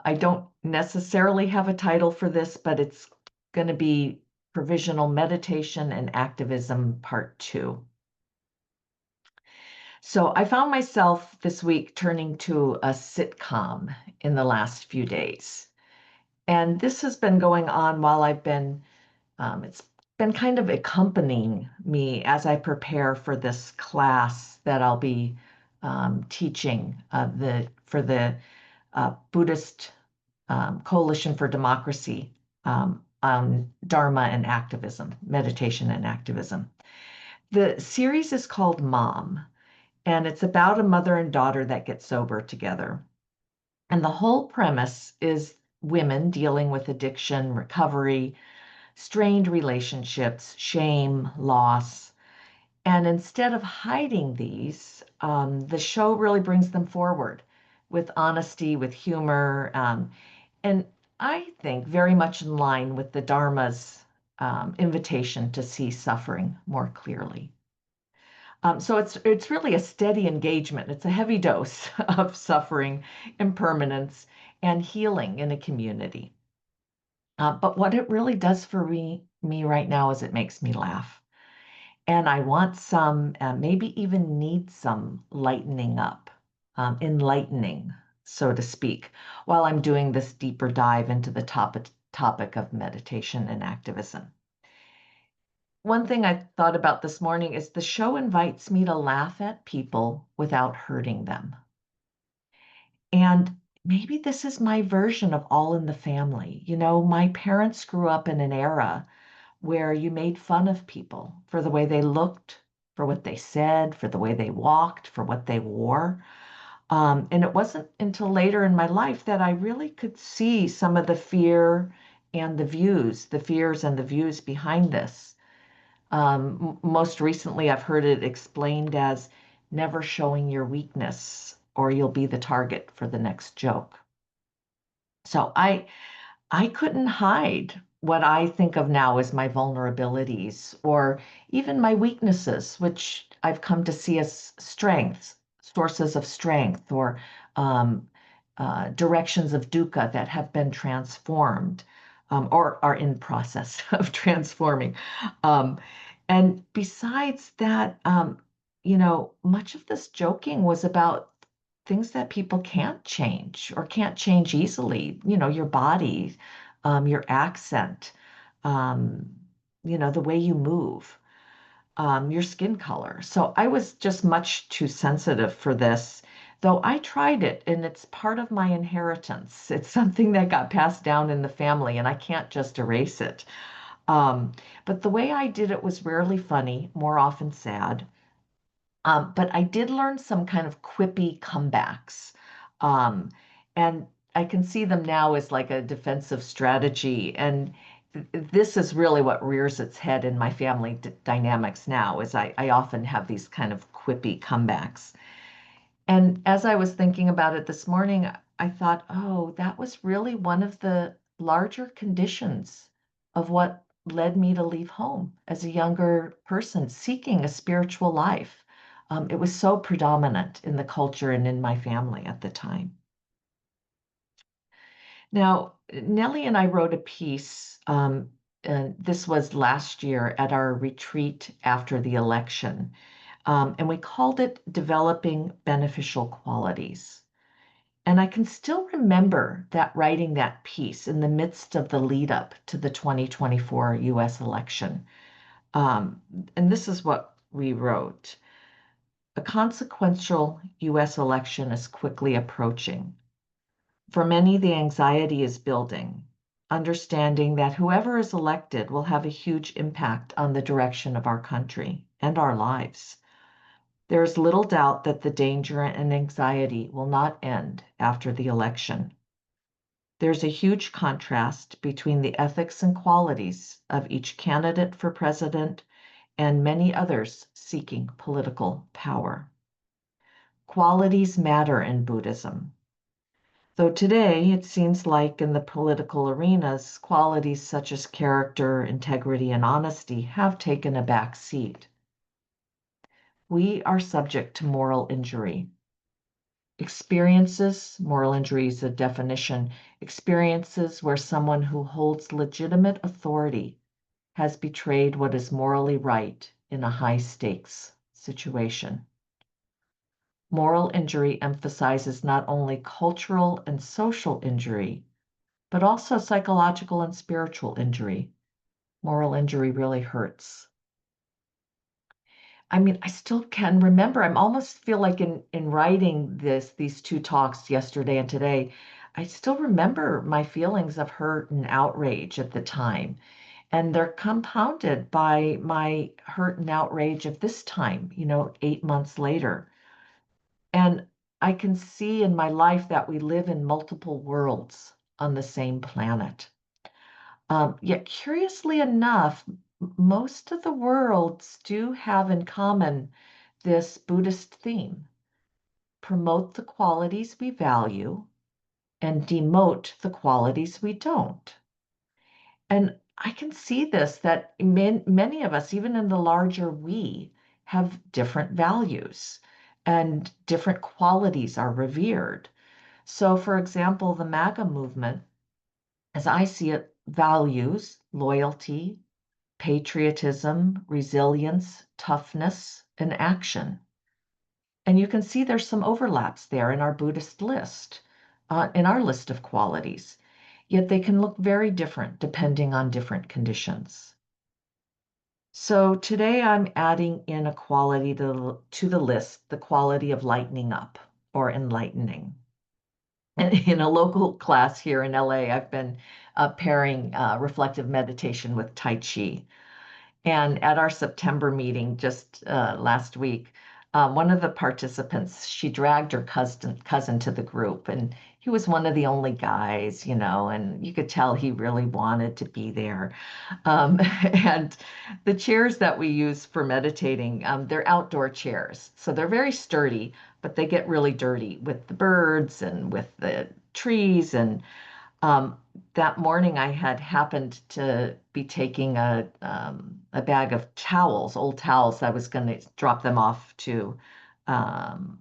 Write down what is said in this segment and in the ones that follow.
I don't necessarily have a title for this, but it's going to be Provisional Meditation and Activism Part 2. So I found myself this week turning to a sitcom in the last few days. And this has been going on while it's been kind of accompanying me as I prepare for this class that I'll be teaching for the Buddhist Coalition for Democracy on Dharma and activism, meditation and activism. The series is called Mom, and it's about a mother and daughter that get sober together. And the whole premise is women dealing with addiction, recovery, strained relationships, shame, loss. And instead of hiding these, the show really brings them forward with honesty, with humor, and I think very much in line with the Dharma's invitation to see suffering more clearly. So it's really a steady engagement. It's a heavy dose of suffering, impermanence, and healing in a community. But what it really does for me right now is it makes me laugh. And I want some, maybe even need some lightening up, enlightening, so to speak, while I'm doing this deeper dive into the topic of meditation and activism. One thing I thought about this morning is the show invites me to laugh at people without hurting them. And maybe this is my version of All in the Family. You know, my parents grew up in an era where you made fun of people for the way they looked, for what they said, for the way they walked, for what they wore. And it wasn't until later in my life that I really could see some of the fear and the fears and the views behind this. Most recently, I've heard it explained as never showing your weakness, or you'll be the target for the next joke. So I couldn't hide what I think of now as my vulnerabilities or even my weaknesses, which I've come to see as strengths, sources of strength, or um, directions of dukkha that have been transformed or are in process of transforming. Um, and besides that, much of this joking was about things that people can't change or can't change easily. You know, your body, your accent, um, the way you move, your skin color. So I was just much too sensitive for this, though I tried it and it's part of my inheritance. It's something that got passed down in the family and I can't just erase it. But the way I did it was rarely funny, more often sad. But I did learn some kind of quippy comebacks. Um, and I can see them now as like a defensive strategy. And this is really what rears its head in my family dynamics now, is I often have these kind of quippy comebacks. And as I was thinking about it this morning, I thought, oh, that was really one of the larger conditions of what led me to leave home as a younger person seeking a spiritual life. It was so predominant in the culture and in my family at the time. Now, Nellie and I wrote a piece, and this was last year at our retreat after the election, and we called it Developing Beneficial Qualities. And I can still remember that writing that piece in the midst of the lead up to the 2024 US election. And this is what we wrote. A consequential US election is quickly approaching. For many, the anxiety is building, understanding that whoever is elected will have a huge impact on the direction of our country and our lives. There is little doubt that the danger and anxiety will not end after the election. There's a huge contrast between the ethics and qualities of each candidate for president and many others seeking political power. Qualities matter in Buddhism. Though today it seems like in the political arenas, qualities such as character, integrity, and honesty have taken a back seat. We are subject to moral injury. Experiences, moral injury is a definition, experiences where someone who holds legitimate authority has betrayed what is morally right in a high stakes situation. Moral injury emphasizes not only cultural and social injury, but also psychological and spiritual injury. Moral injury really hurts. I mean, I still can remember, I'm almost feel like in writing these two talks yesterday and today, I still remember my feelings of hurt and outrage at the time. And they're compounded by my hurt and outrage of this time, 8 months later. And I can see in my life that we live in multiple worlds on the same planet. Yet, curiously enough, most of the worlds do have in common this Buddhist theme: promote the qualities we value and demote the qualities we don't. And I can see this that many of us, even in the larger we, have different values and different qualities are revered. So, for example, the MAGA movement, as I see it, values loyalty, patriotism, resilience, toughness, and action. And you can see there's some overlaps there in our Buddhist list, in our list of qualities. Yet they can look very different depending on different conditions. So today I'm adding in a quality to the list, the quality of lightening up or enlightening. And in a local class here in LA, I've been pairing reflective meditation with Tai Chi. And at our September meeting just last week, one of the participants, she dragged her cousin to the group, and he was one of the only guys, and you could tell he really wanted to be there. And the chairs that we use for meditating, they're outdoor chairs. So they're very sturdy, but they get really dirty with the birds and with the trees. And um, that morning, I had happened to be taking a bag of towels, old towels. I was going to drop them off to um,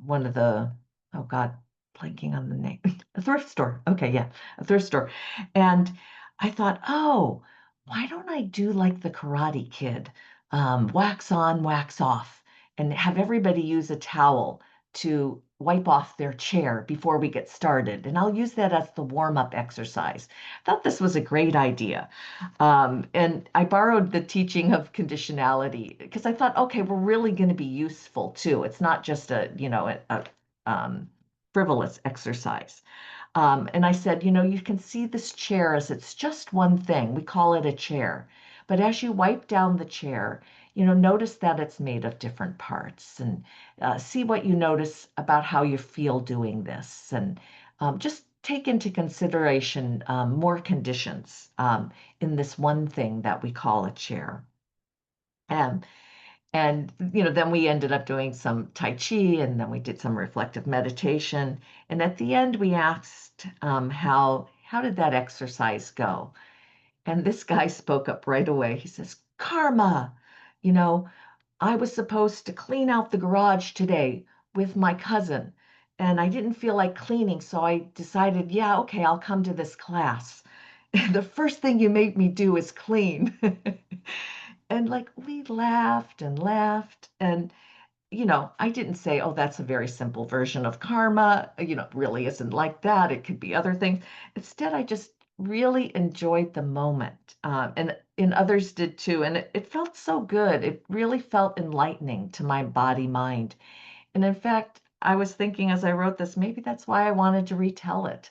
one of the, oh God, blanking on the name, a thrift store. Okay, yeah, a thrift store. And I thought, oh, why don't I do like the Karate Kid, wax on, wax off, and have everybody use a towel to wipe off their chair before we get started. And I'll use that as the warm-up exercise. I thought this was a great idea. And I borrowed the teaching of conditionality because I thought, okay, we're really going to be useful too. It's not just a frivolous exercise. And I said, you can see this chair as it's just one thing. We call it a chair. But as you wipe down the chair, notice that it's made of different parts and see what you notice about how you feel doing this. And just take into consideration more conditions in this one thing that we call a chair. Um, and then we ended up doing some Tai Chi, and then we did some reflective meditation. And at the end, we asked how did that exercise go? And this guy spoke up right away. He says, "Karma, you know, I was supposed to clean out the garage today with my cousin, and I didn't feel like cleaning, so I decided, yeah, okay, I'll come to this class. The first thing you make me do is clean." And like we laughed and laughed. And, I didn't say, oh, that's a very simple version of karma. It really isn't like that. It could be other things. Instead, I just really enjoyed the moment. And others did too. And it felt so good. It really felt enlightening to my body, mind. And in fact, I was thinking as I wrote this, maybe that's why I wanted to retell it.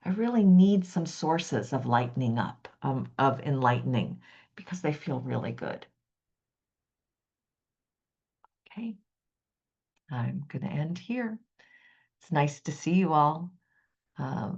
I really need some sources of lightening up, of enlightening, because they feel really good. Okay, I'm going to end here. It's nice to see you all. Um,